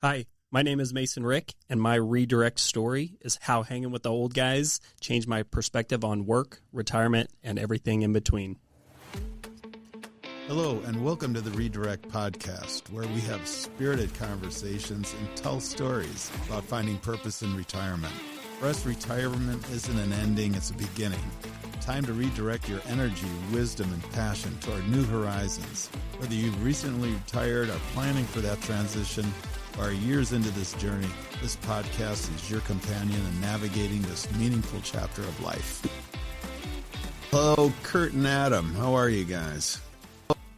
Hi, my name is Mason Rick, and my redirect story is how hanging with the old guys changed my perspective on work, retirement, and everything in between. Hello, and welcome to the Redirect Podcast, where we have spirited conversations and tell stories about finding purpose in retirement. For us, retirement isn't an ending, it's a beginning. Time to redirect your energy, wisdom, and passion toward new horizons. Whether you've recently retired, are planning for that transition, or are years into this journey, this podcast is your companion in navigating this meaningful chapter of life. Hello, Curt and Adam. How are you guys?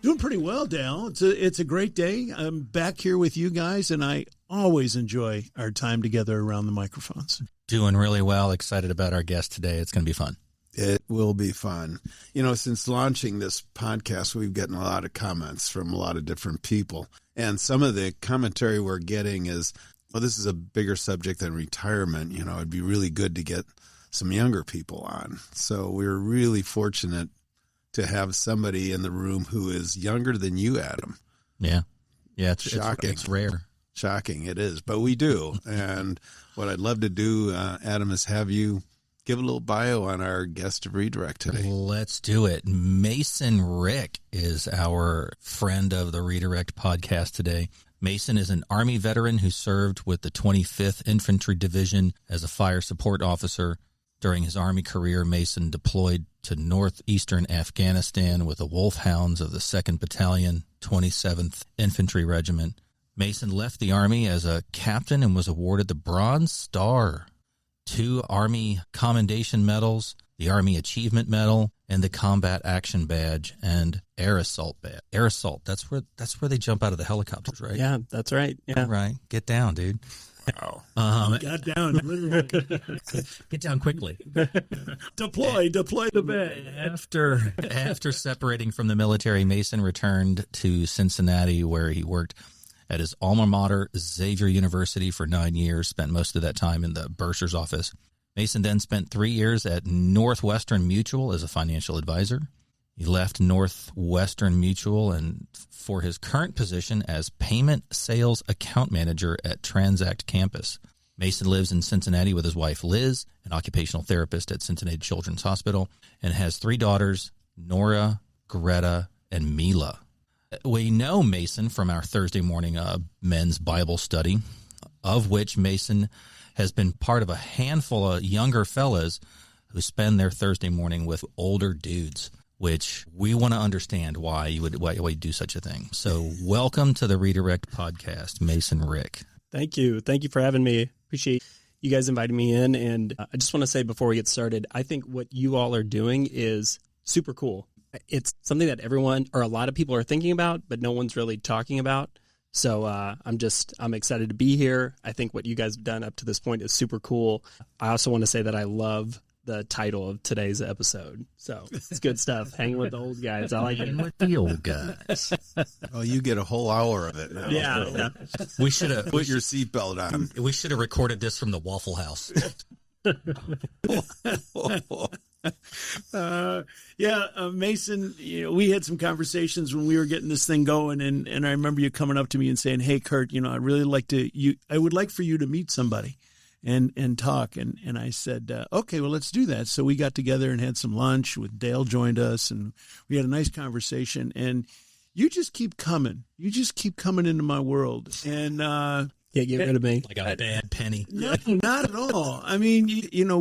Doing pretty well, Dale. It's a great day. I'm back here with you guys, and I always enjoy our time together around the microphones. Doing really well. Excited about our guest today. It's going to be fun. It will be fun. You know, since launching this podcast, we've gotten a lot of comments from a lot of different people. And some of the commentary we're getting is, well, this is a bigger subject than retirement. You know, it'd be really good to get some younger people on. So we're really fortunate to have somebody in the room who is younger than you, Adam. Yeah. Yeah, it's shocking. It's rare. Shocking, it is. But we do. And what I'd love to do, Adam, is have you give a little bio on our guest of Redirect today. Let's do it. Mason Rick is our friend of the Redirect podcast today. Mason is an Army veteran who served with the 25th Infantry Division as a fire support officer. During his Army career, Mason deployed to northeastern Afghanistan with the Wolfhounds of the 2nd Battalion, 27th Infantry Regiment. Mason left the Army as a captain and was awarded the Bronze Star, 2 Army Commendation Medals, the Army Achievement Medal, and the Combat Action Badge and Air Assault Badge. Air Assault, that's where they jump out of the helicopters, right? Yeah, that's right. Yeah. All right. Get down, dude. Wow. Got down, literally. Get down quickly. Deploy the bed. After separating from the military, Mason returned to Cincinnati, where he worked at his alma mater, Xavier University, for 9 years, spent most of that time in the bursar's office. Mason then spent 3 years at Northwestern Mutual as a financial advisor. He left Northwestern Mutual and for his current position as payment sales account manager at Transact Campus. Mason lives in Cincinnati with his wife, Liz, an occupational therapist at Cincinnati Children's Hospital, and has 3 daughters, Nora, Greta, and Mila. We know Mason from our Thursday morning men's Bible study, of which Mason has been part of a handful of younger fellas who spend their Thursday morning with older dudes, which we want to understand why you would do such a thing. So welcome to the Redirect Podcast, Mason Rick. Thank you. Thank you for having me. Appreciate you guys inviting me in. And I just want to say before we get started, I think what you all are doing is super cool. It's something that everyone or a lot of people are thinking about, but no one's really talking about. So I'm excited to be here. I think what you guys have done up to this point is super cool. I also want to say that I love the title of today's episode. So it's good stuff. Hanging with the old guys. I like it. Hanging with the old guys. Oh, you get a whole hour of it now. Yeah. We should have Put your seatbelt on. We should have recorded this from the Waffle House. Mason, we had some conversations when we were getting this thing going, and I remember you coming up to me and saying, "Hey, Curt, I really I would like for you to meet somebody and talk." And I said, okay, well, let's do that. So we got together and had some lunch with Dale joined us, and we had a nice conversation. And you just keep coming. You just keep coming into my world. And Can't get rid of me. Like a bad penny. No, not at all. I mean,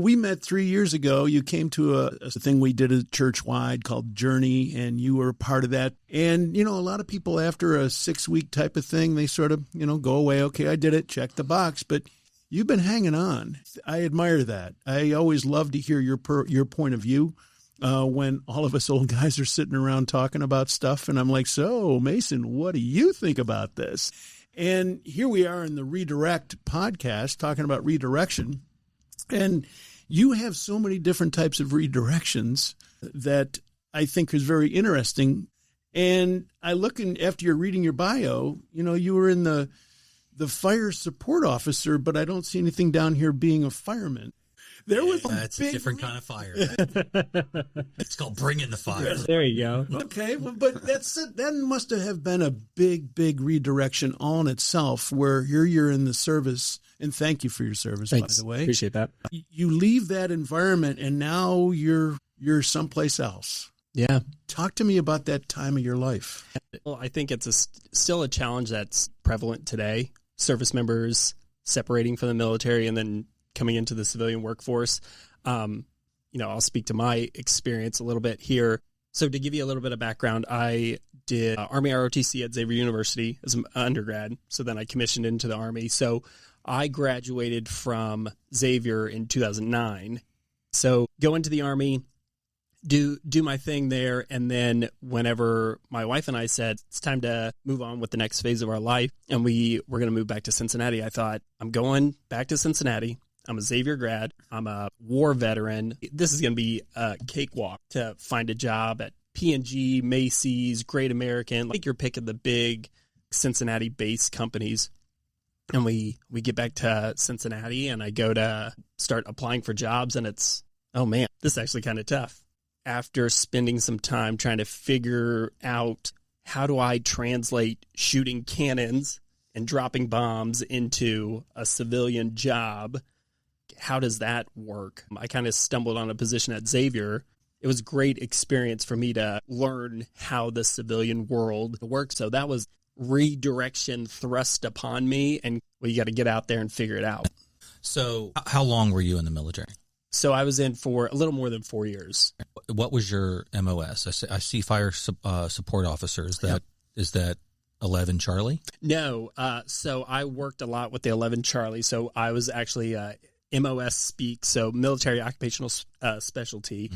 we met 3 years ago. You came to a thing we did at church-wide called Journey, and you were a part of that. And, a lot of people after a 6-week type of thing, they sort of, go away. Okay, I did it. Check the box. But you've been hanging on. I admire that. I always love to hear your point of view when all of us old guys are sitting around talking about stuff. And I'm like, so, Mason, what do you think about this? And here we are in the Redirect podcast talking about redirection. And you have so many different types of redirections that I think is very interesting. And I look after you're reading your bio, you were in the fire support officer, but I don't see anything down here being a fireman. There was That's a different kind of fire. It's called bringing the fire. There you go. Okay, well, but that must have been a big redirection all in itself, where here you're in the service, and thank you for your service, Thanks. by the way. Appreciate that. You leave that environment, and now you're someplace else. Yeah. Talk to me about that time of your life. Well, I think it's still a challenge that's prevalent today. Service members separating from the military and then coming into the civilian workforce. I'll speak to my experience a little bit here. So to give you a little bit of background, I did Army ROTC at Xavier University as an undergrad. So then I commissioned into the Army. So I graduated from Xavier in 2009. So go into the Army, do my thing there, and then whenever my wife and I said it's time to move on with the next phase of our life, and we were going to move back to Cincinnati, I thought, I'm going back to Cincinnati. I'm a Xavier grad. I'm a war veteran. This is going to be a cakewalk to find a job at P&G, Macy's, Great American. Like you're picking the big Cincinnati-based companies. And we get back to Cincinnati, and I go to start applying for jobs, and it's, oh man, this is actually kind of tough. After spending some time trying to figure out how do I translate shooting cannons and dropping bombs into a civilian job, how does that work? I kind of stumbled on a position at Xavier. It was a great experience for me to learn how the civilian world works. So that was redirection thrust upon me, and you got to get out there and figure it out. So how long were you in the military? So I was in for a little more than 4 years. What was your MOS? I see fire support officer. Is that 11 Charlie? No. So I worked a lot with the 11 Charlie. So I was actually MOS speak, so military occupational specialty.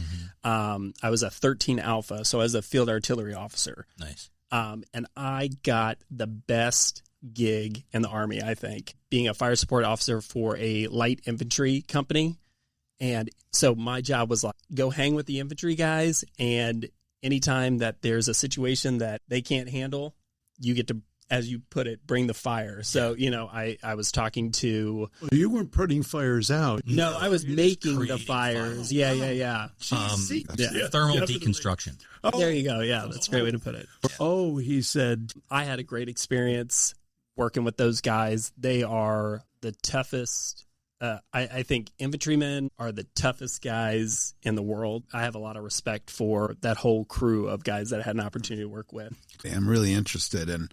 Mm-hmm. I was a 13 Alpha, so I was a field artillery officer. Nice. And I got the best gig in the Army, I think, being a fire support officer for a light infantry company. And so my job was like, go hang with the infantry guys, and anytime that there's a situation that they can't handle, you get to, as you put it, bring the fire. So, I was talking to... Well, you weren't putting fires out. No, I was making the fires. Fire. Yeah. Thermal deconstruction. Oh, there you go. Yeah, that's a great way to put it. Oh, he said... I had a great experience working with those guys. They are the toughest... I think infantrymen are the toughest guys in the world. I have a lot of respect for that whole crew of guys that I had an opportunity to work with. I'm really interested in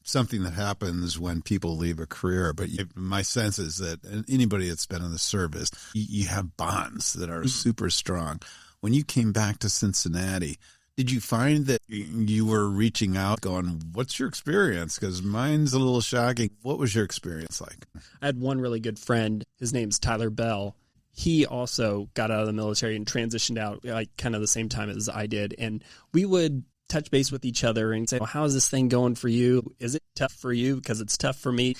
something that happens when people leave a career, but my sense is that anybody that's been in the service, you have bonds that are super strong. When you came back to Cincinnati, did you find that you were reaching out going, what's your experience? Because mine's a little shocking. What was your experience like? I had one really good friend. His name's Tyler Bell. He also got out of the military and transitioned out like kind of the same time as I did. And we would touch base with each other and say, well, how is this thing going for you? Is it tough for you? Because it's tough for me.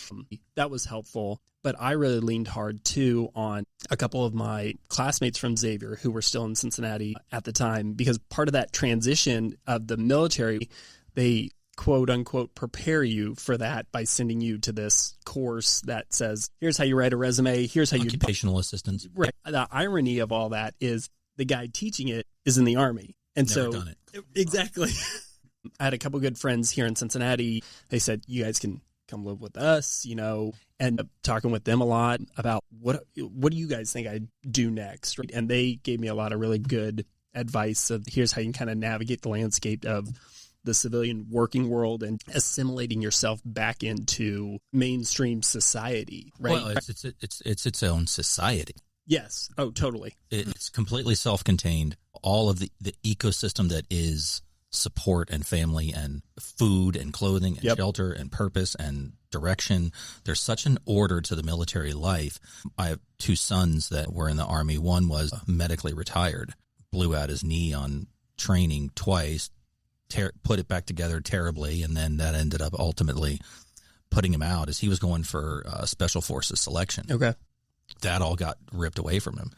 That was helpful. But I really leaned hard, too, on a couple of my classmates from Xavier who were still in Cincinnati at the time, because part of that transition of the military, they quote unquote prepare you for that by sending you to this course that says, here's how you write a resume. Here's how you occupational assistance. Right. The irony of all that is the guy teaching it is in the Army. And Never done it. Exactly. I had a couple good friends here in Cincinnati. They said, you guys can come live with us, and talking with them a lot about what do you guys think I do next? Right? And they gave me a lot of really good advice of here's how you can kind of navigate the landscape of the civilian working world and assimilating yourself back into mainstream society. Right. Well, it's its own society. Yes. Oh, totally. It's completely self-contained. All of the ecosystem that is support and family and food and clothing and shelter and purpose and direction. There's such an order to the military life. I have two sons that were in the Army. One was medically retired, blew out his knee on training twice, put it back together terribly, and then that ended up ultimately putting him out as he was going for Special Forces selection. Okay. That all got ripped away from him.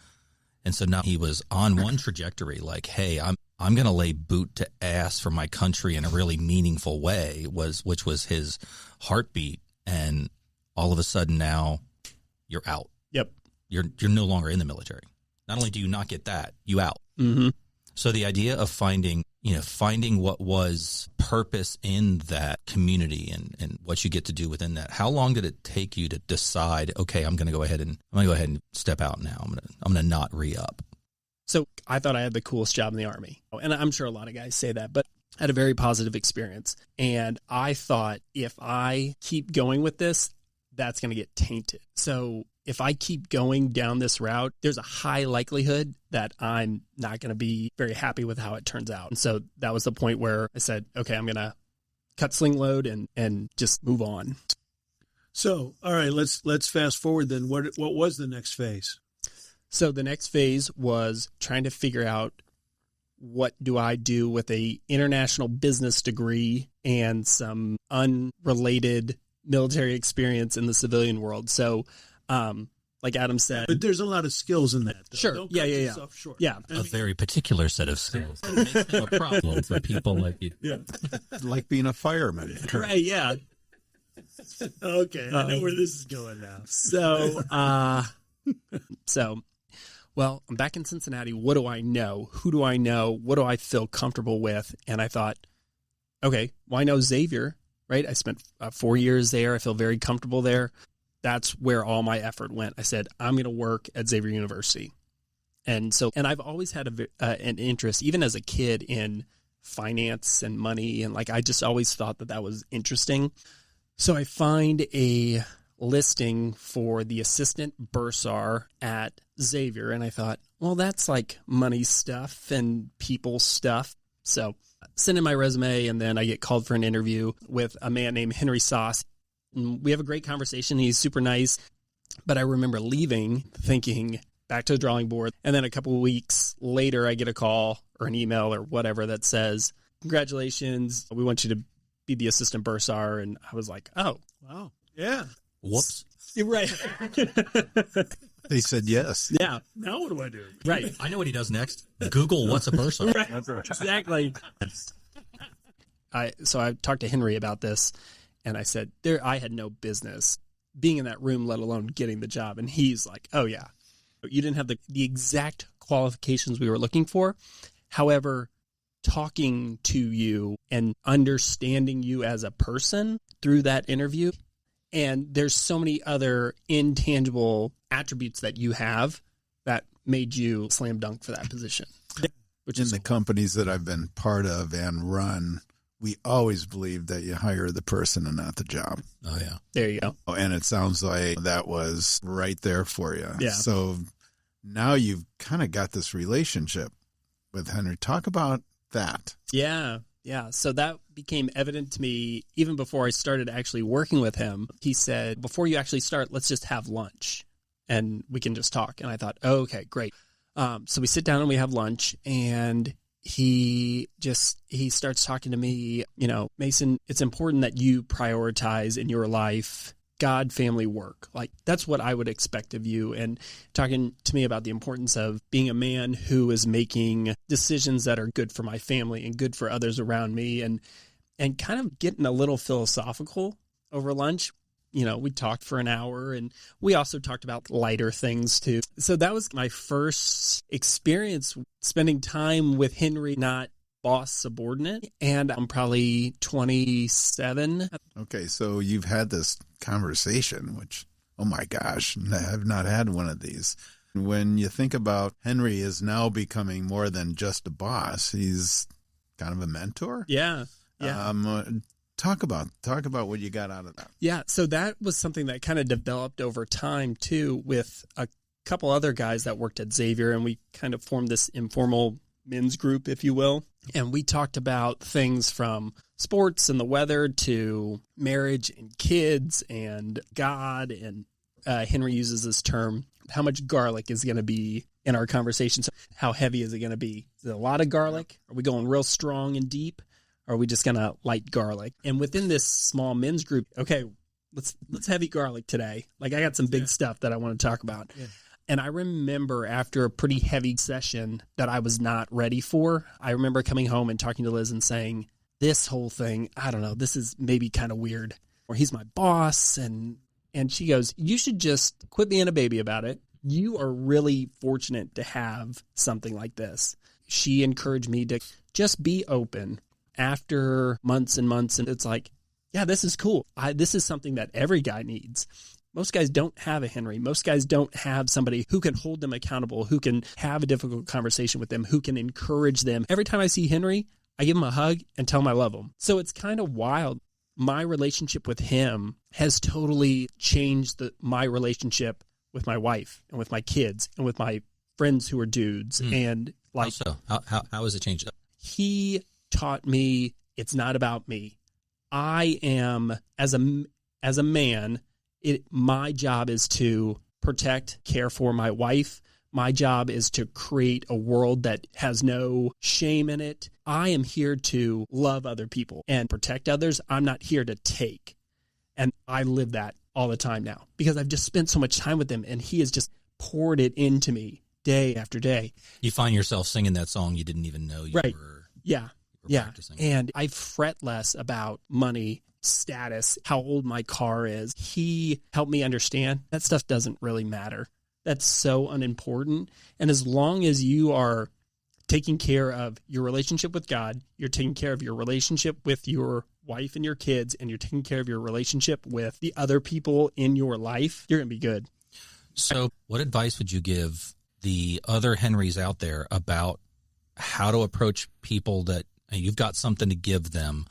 And so now he was on one trajectory like, hey, I'm going to lay boot to ass for my country in a really meaningful way, which was his heartbeat. And all of a sudden now you're out. Yep. You're no longer in the military. Not only do you not get that, you out. Mm-hmm. So the idea of finding what was purpose in that community and what you get to do within that. How long did it take you to decide, okay, I'm going to go ahead and step out now. I'm going to not re-up. So I thought I had the coolest job in the Army. And I'm sure a lot of guys say that, but I had a very positive experience. And I thought if I keep going with this, that's going to get tainted. So if I keep going down this route, there's a high likelihood that I'm not going to be very happy with how it turns out. And so that was the point where I said, okay, I'm going to cut sling load and just move on. So, all right, let's fast forward then. What was the next phase? So the next phase was trying to figure out, what do I do with a international business degree and some unrelated military experience in the civilian world? So, like Adam said, but there's a lot of skills in that, though. Sure. Don't Yeah. cut yourself short. Yeah. A very particular set of skills. It makes them a problem for people like you. Yeah. Like being a fireman. Right. Yeah. Okay. I know where this is going now. So, well, I'm back in Cincinnati. What do I know? Who do I know? What do I feel comfortable with? And I thought, okay, well, I know Xavier, right? I spent 4 years there. I feel very comfortable there. That's where all my effort went. I said, I'm going to work at Xavier University. And I've always had an interest, even as a kid, in finance and money. And I just always thought that was interesting. So I find a listing for the assistant bursar at Xavier. And I thought, well, that's like money stuff and people stuff. So send in my resume, and then I get called for an interview with a man named Henry Sauce. We have a great conversation. He's super nice. But I remember leaving thinking, back to the drawing board. And then a couple of weeks later, I get a call or an email or whatever that says, congratulations, we want you to be the assistant bursar. And I was like, oh, wow. Yeah. Whoops. you're right. They said yes. Yeah. Now what do I do? Right. I know what he does next. Google what's a bursar. Right. Exactly. So I talked to Henry about this, and I said, I had no business being in that room, let alone getting the job. And he's like, oh, yeah, you didn't have the exact qualifications we were looking for. However, talking to you and understanding you as a person through that interview, and there's so many other intangible attributes that you have that made you slam dunk for that position. Which in the companies that I've been part of and run, we always believe that you hire the person and not the job. Oh, yeah. There you go. And it sounds like that was right there for you. Yeah. So now you've kind of got this relationship with Henry. Talk about that. Yeah. Yeah. So that became evident to me even before I started actually working with him. He said, before you actually start, let's just have lunch and we can just talk. And I thought, oh, okay, great. So we sit down and we have lunch, and he starts talking to me, Mason, it's important that you prioritize in your life God, family, work. Like, that's what I would expect of you. And talking to me about the importance of being a man who is making decisions that are good for my family and good for others around me, and kind of getting a little philosophical over lunch. We talked for an hour, and we also talked about lighter things too. So that was my first experience spending time with Henry, not boss subordinate. And I'm probably 27. Okay, so you've had this conversation, which, oh my gosh, I have not had one of these. When you think about Henry is now becoming more than just a boss, he's kind of a mentor. Yeah. Yeah. Talk about what you got out of that. Yeah, so that was something that kind of developed over time too, with a couple other guys that worked at Xavier, and we kind of formed this informal men's group, if you will. And we talked about things from sports and the weather to marriage and kids and God. And Henry uses this term, how much garlic is going to be in our conversation. So how heavy is it going to be? Is it a lot of garlic? Are we going real strong and deep? Or are we just going to light garlic? And within this small men's group, okay, let's heavy garlic today. Like, I got some big stuff that I want to talk about. Yeah. And I remember after a pretty heavy session that I was not ready for, I remember coming home and talking to Liz and saying, this whole thing, I don't know, this is maybe kind of weird. Or he's my boss. And she goes, you should just quit being a baby about it you are really fortunate to have something like this. She encouraged me to just be open after months and months. And it's like, yeah, this is cool. This is something that every guy needs. Most guys don't have a Henry. Most guys don't have somebody who can hold them accountable, who can have a difficult conversation with them, who can encourage them. Every time I see Henry, I give him a hug and tell him I love him. So it's kind of wild. My relationship with him has totally changed my relationship with my wife and with my kids and with my friends who are dudes. And like, how has it changed? He taught me it's not about me. I am, as a man, my job is to protect, care for my wife. My job is to create a world that has no shame in it. I am here to love other people and protect others. I'm not here to take. And I live that all the time now because I've just spent so much time with him, and he has just poured it into me day after day. You find yourself singing that song you didn't even know you were practicing. And I fret less about money, status, how old my car is. He helped me understand that stuff doesn't really matter. That's so unimportant. And as long as you are taking care of your relationship with God, you're taking care of your relationship with your wife and your kids, and you're taking care of your relationship with the other people in your life, you're going to be good. So what advice would you give the other Henrys out there about how to approach people that you've got something to give them?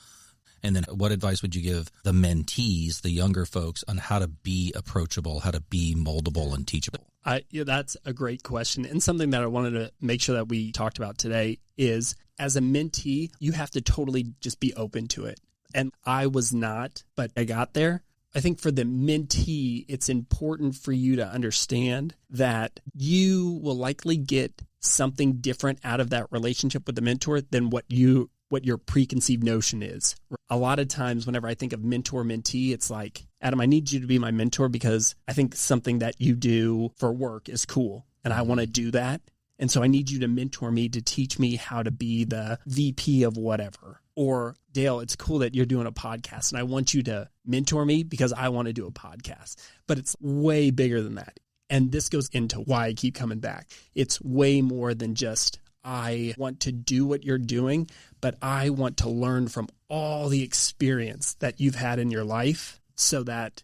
And then what advice would you give the mentees, the younger folks, on how to be approachable, how to be moldable and teachable? That's a great question. And something that I wanted to make sure that we talked about today is, as a mentee, you have to totally just be open to it. And I was not, but I got there. I think for the mentee, it's important for you to understand that you will likely get something different out of that relationship with the mentor than what your preconceived notion is. A lot of times whenever I think of mentor-mentee, it's like, Adam, I need you to be my mentor because I think something that you do for work is cool and I want to do that. And so I need you to mentor me to teach me how to be the VP of whatever. Or, Dale, it's cool that you're doing a podcast and I want you to mentor me because I want to do a podcast. But it's way bigger than that. And this goes into why I keep coming back. It's way more than just, I want to do what you're doing, but I want to learn from all the experience that you've had in your life so that,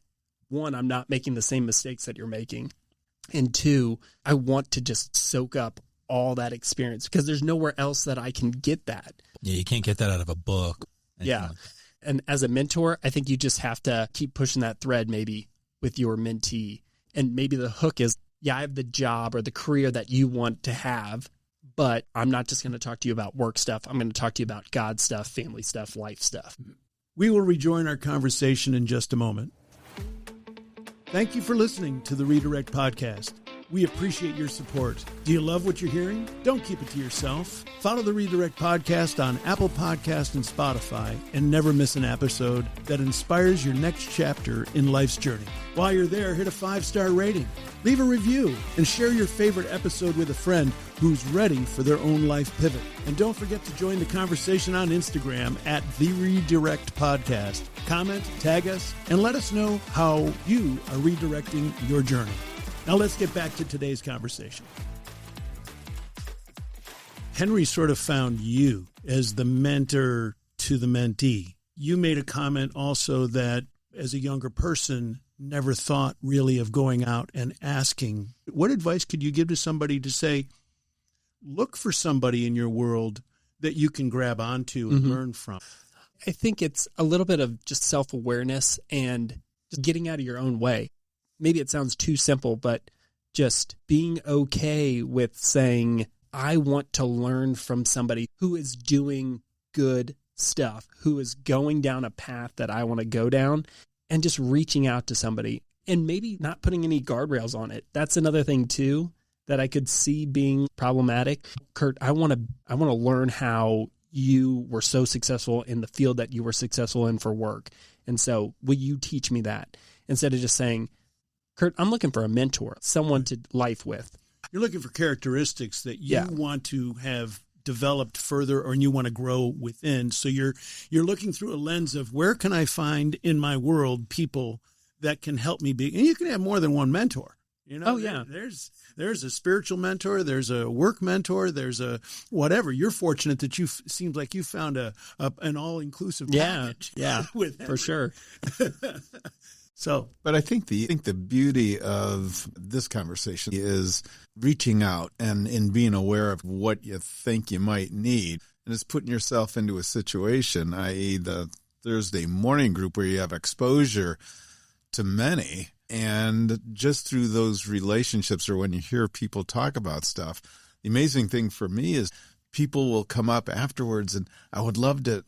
one, I'm not making the same mistakes that you're making. And two, I want to just soak up all that experience because there's nowhere else that I can get that. Yeah, you can't get that out of a book. Yeah. And as a mentor, I think you just have to keep pushing that thread maybe with your mentee. And maybe the hook is, yeah, I have the job or the career that you want to have, but I'm not just going to talk to you about work stuff. I'm going to talk to you about God stuff, family stuff, life stuff. We will rejoin our conversation in just a moment. Thank you for listening to the Redirect Podcast. We appreciate your support. Do you love what you're hearing? Don't keep it to yourself. Follow the Redirect Podcast on Apple Podcasts and Spotify and never miss an episode that inspires your next chapter in life's journey. While you're there, hit a 5-star rating, leave a review, and share your favorite episode with a friend who's ready for their own life pivot. And don't forget to join the conversation on Instagram at The Redirect Podcast. Comment, tag us, and let us know how you are redirecting your journey. Now let's get back to today's conversation. Henry sort of found you as the mentor to the mentee. You made a comment also that as a younger person, never thought really of going out and asking. What advice could you give to somebody to say, look for somebody in your world that you can grab onto and learn from? I think it's a little bit of just self-awareness and just getting out of your own way. Maybe it sounds too simple, but just being okay with saying, I want to learn from somebody who is doing good stuff, who is going down a path that I want to go down, and just reaching out to somebody and maybe not putting any guardrails on it. That's another thing too that I could see being problematic. Curt, I want to learn how you were so successful in the field that you were successful in for work. And so will you teach me that? Instead of just saying, Curt, I'm looking for a mentor, someone to life with. You're looking for characteristics that you want to have developed further or you want to grow within. So you're looking through a lens of where can I find in my world people that can help me be, and you can have more than one mentor. You know, Oh, yeah. There's a spiritual mentor, there's a work mentor, there's a whatever. You're fortunate that seems like you found an all-inclusive package. Yeah, with for sure. So, but I think the beauty of this conversation is reaching out and in being aware of what you think you might need, and it's putting yourself into a situation, i.e. the Thursday morning group where you have exposure to many. And just through those relationships, or when you hear people talk about stuff, the amazing thing for me is people will come up afterwards and I would love to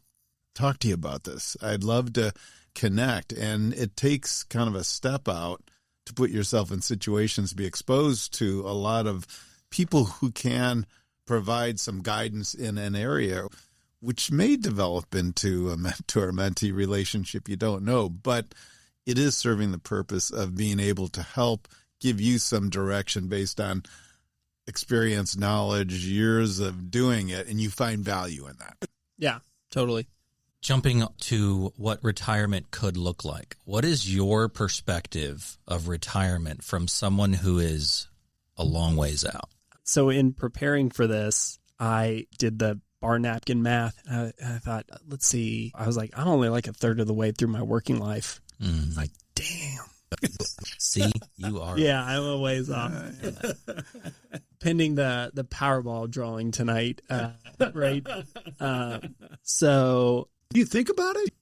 talk to you about this. I'd love to connect. And it takes kind of a step out to put yourself in situations to be exposed to a lot of people who can provide some guidance in an area which may develop into a mentor-mentee relationship. You don't know, but it is serving the purpose of being able to help give you some direction based on experience, knowledge, years of doing it, and you find value in that. Yeah, totally. Jumping to what retirement could look like. What is your perspective of retirement from someone who is a long ways out? So in preparing for this, I did the bar napkin math. I thought, let's see. I was like, I'm only like a third of the way through my working life. Like, damn. See, you are. Yeah, I'm a ways off. Pending the Powerball drawing tonight, right? So, do you think about it?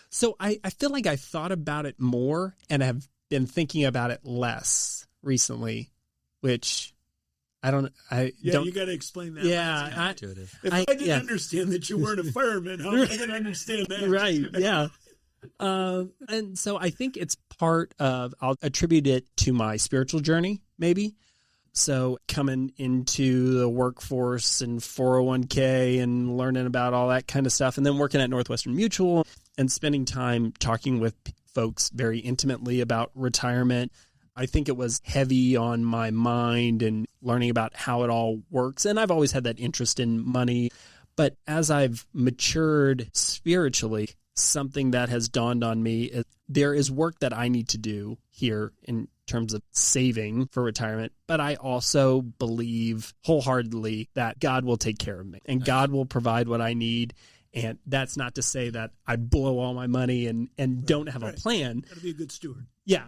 So I feel like I thought about it more and have been thinking about it less recently, which I don't. You got to explain that. Yeah, if I didn't understand that you weren't a fireman, how am I going to understand that? Right? Yeah. And so I think it's part of, I'll attribute it to my spiritual journey, maybe. So coming into the workforce and 401k and learning about all that kind of stuff, and then working at Northwestern Mutual and spending time talking with folks very intimately about retirement. I think it was heavy on my mind and learning about how it all works. And I've always had that interest in money. But as I've matured spiritually, something that has dawned on me is there is work that I need to do here in terms of saving for retirement, but I also believe wholeheartedly that God will take care of me and God will provide what I need. And that's not to say that I blow all my money and don't have a plan. Got to be a good steward. Yeah.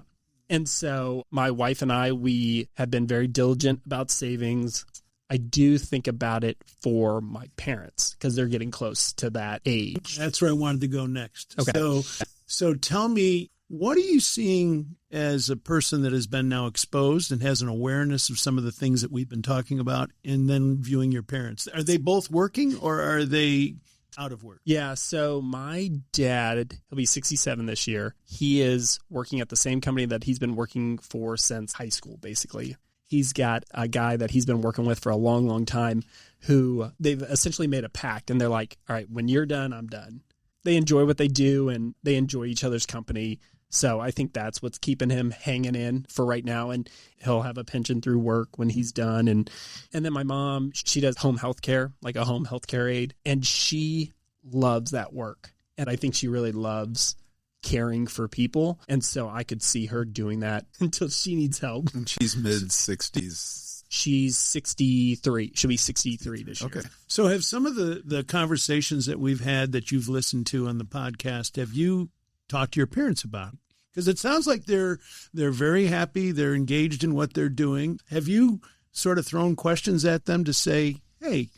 And so my wife and I, we have been very diligent about savings. I do think about it for my parents because they're getting close to that age. That's where I wanted to go next. Okay. So tell me, what are you seeing as a person that has been now exposed and has an awareness of some of the things that we've been talking about, and then viewing your parents? Are they both working or are they out of work? Yeah. So my dad, he'll be 67 this year. He is working at the same company that he's been working for since high school, basically. He's got a guy that he's been working with for a long, long time who they've essentially made a pact. And they're like, all right, when you're done, I'm done. They enjoy what they do and they enjoy each other's company. So I think that's what's keeping him hanging in for right now. And he'll have a pension through work when he's done. And then my mom, she does home health care, like a home health care aide. And she loves that work. And I think she really loves caring for people. And so I could see her doing that until she needs help. And she's mid-60s. She's 63. She'll be 63 this year. Okay. So have some of the conversations that we've had that you've listened to on the podcast, have you talked to your parents about? Because it sounds like they're very happy. They're engaged in what they're doing. Have you sort of thrown questions at them to say, hey,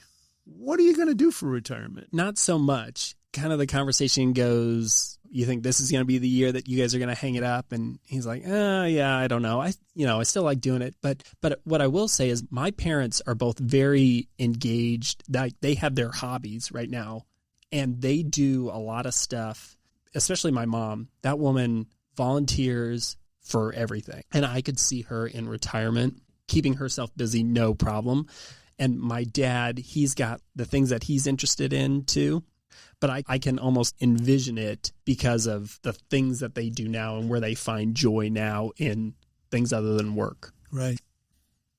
what are you going to do for retirement? Not so much. Kind of the conversation goes, you think this is going to be the year that you guys are going to hang it up? And he's like, yeah, I don't know. I still like doing it. But what I will say is my parents are both very engaged. They have their hobbies right now and they do a lot of stuff, especially my mom. That woman volunteers for everything. And I could see her in retirement, keeping herself busy, no problem. And my dad, he's got the things that he's interested in too. But I can almost envision it because of the things that they do now and where they find joy now in things other than work. Right.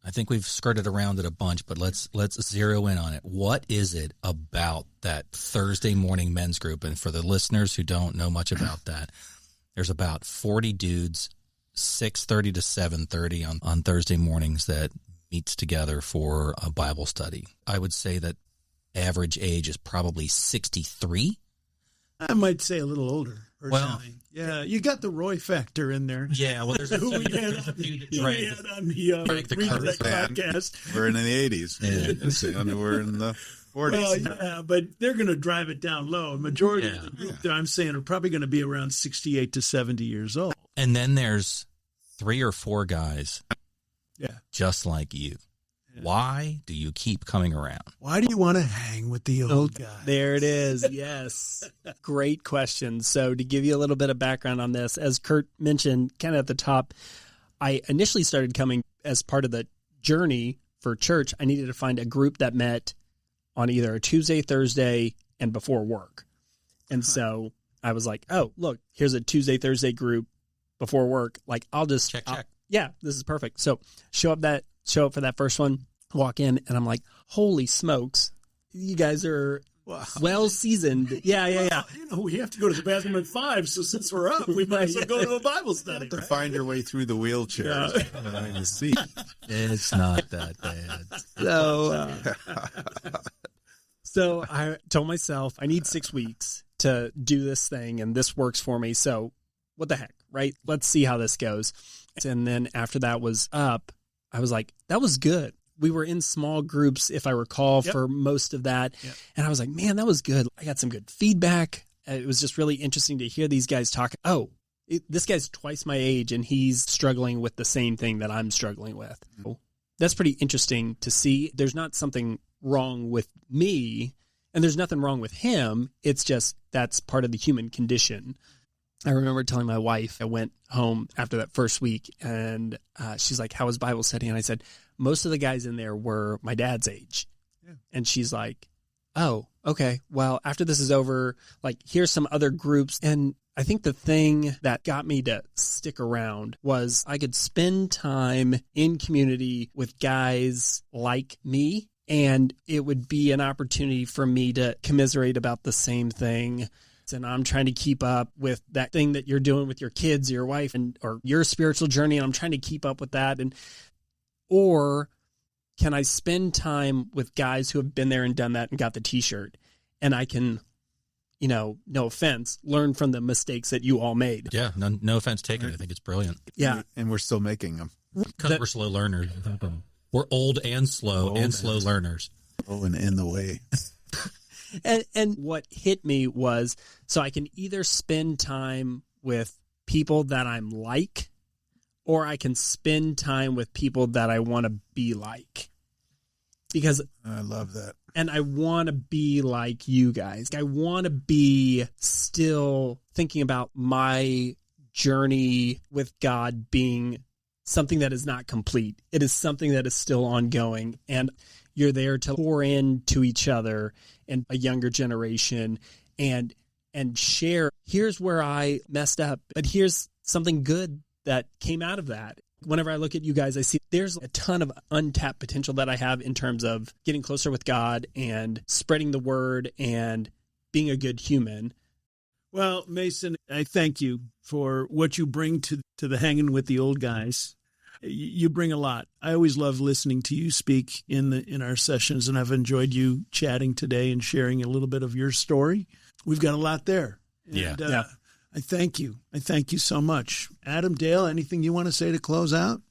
I think we've skirted around it a bunch, but let's zero in on it. What is it about that Thursday morning men's group? And for the listeners who don't know much about that, there's about 40 dudes 6:30 to 7:30 on Thursday mornings that meets together for a Bible study. I would say that average age is probably 63. I might say a little older. Well, yeah, you got the Roy factor in there. Yeah, well, there's a Who we few. had There's a few that- who right. we had on the Frank the Read Curt Direct fan. podcast. We're in the 80s. Yeah. And we're in the 40s. Well, yeah, but they're going to drive it down low. Majority of the group that I'm saying are probably going to be around 68 to 70 years old. And then there's 3 or 4 guys Yeah. just like you. Why do you keep coming around? Why do you want to hang with the old guy? There it is. Yes. Great question. So to give you a little bit of background on this, as Curt mentioned kind of at the top, I initially started coming as part of the journey for church. I needed to find a group that met on either a Tuesday, Thursday, and before work. And so I was like, oh, look, here's a Tuesday, Thursday group before work. Like, I'll just Check. yeah, this is perfect. So show up for that first one, walk in, and I'm like, holy smokes, you guys are well seasoned. Yeah. We have to go to the bathroom at 5, so since we're up, we might as well go to a Bible study. You have to find your way through the wheelchairs. Behind the seat. It's not that bad. So I told myself I need 6 weeks to do this thing, and this works for me. So what the heck, right? Let's see how this goes. And then after that was up, I was like, that was good. We were in small groups, if I recall, for most of that. Yep. And I was like, man, that was good. I got some good feedback. It was just really interesting to hear these guys talk. Oh, this guy's twice my age, and he's struggling with the same thing that I'm struggling with. Mm-hmm. That's pretty interesting to see. There's not something wrong with me, and there's nothing wrong with him. It's just that's part of the human condition. I remember telling my wife, I went home after that first week, and she's like, how was Bible study? And I said, most of the guys in there were my dad's age. Yeah. And she's like, oh, okay. Well, after this is over, like, here's some other groups. And I think the thing that got me to stick around was I could spend time in community with guys like me, and it would be an opportunity for me to commiserate about the same thing. And I'm trying to keep up with that thing that you're doing with your kids or your wife or your spiritual journey. And I'm trying to keep up with that. Or can I spend time with guys who have been there and done that and got the t-shirt, and I can, no offense, learn from the mistakes that you all made. Yeah, no offense taken. Right. I think it's brilliant. Yeah. And we're still making them. Because we're slow learners. We're old and slow learners. Oh, and in the way. And what hit me was, so I can either spend time with people that I'm like, or I can spend time with people that I want to be like. Because I love that. And I want to be like you guys. I want to be still thinking about my journey with God being something that is not complete. It is something that is still ongoing. And you're there to pour into each other and a younger generation and share, here's where I messed up, but here's something good that came out of that. Whenever I look at you guys, I see there's a ton of untapped potential that I have in terms of getting closer with God and spreading the word and being a good human. Well, Mason, I thank you for what you bring to the Hanging with the Old Guys. You bring a lot. I always love listening to you speak in our sessions, and I've enjoyed you chatting today and sharing a little bit of your story. We've got a lot there. And, yeah. I thank you. I thank you so much. Adam, Dale, anything you want to say to close out?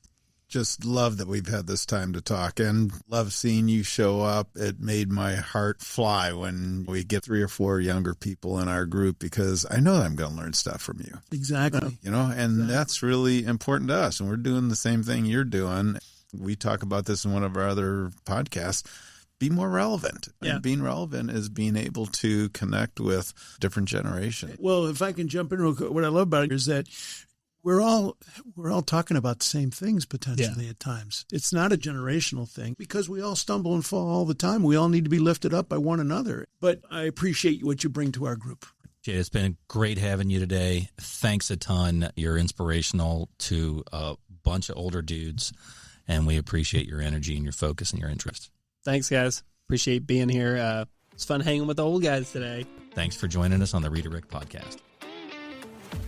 Just love that we've had this time to talk, and love seeing you show up. It made my heart fly when we get 3 or 4 younger people in our group, because I know I'm going to learn stuff from you. Exactly. And that's really important to us. And we're doing the same thing you're doing. We talk about this in one of our other podcasts. Be more relevant. Yeah. And being relevant is being able to connect with different generations. Well, if I can jump in real quick, what I love about it is that we're all talking about the same things potentially at times. It's not a generational thing, because we all stumble and fall all the time. We all need to be lifted up by one another. But I appreciate what you bring to our group. Jay, it's been great having you today. Thanks a ton. You're inspirational to a bunch of older dudes, and we appreciate your energy and your focus and your interest. Thanks, guys. Appreciate being here. It's fun hanging with the old guys today. Thanks for joining us on the Redirect Podcast.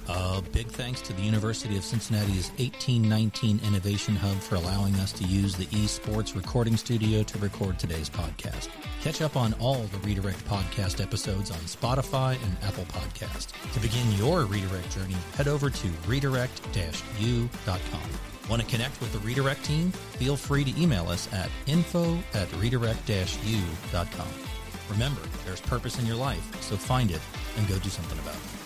A big thanks to the University of Cincinnati's 1819 Innovation Hub for allowing us to use the eSports recording studio to record today's podcast. Catch up on all the Redirect podcast episodes on Spotify and Apple Podcast. To begin your Redirect journey, head over to redirect-u.com. Want to connect with the Redirect team? Feel free to email us at info@redirect-u.com. Remember, there's purpose in your life, so find it and go do something about it.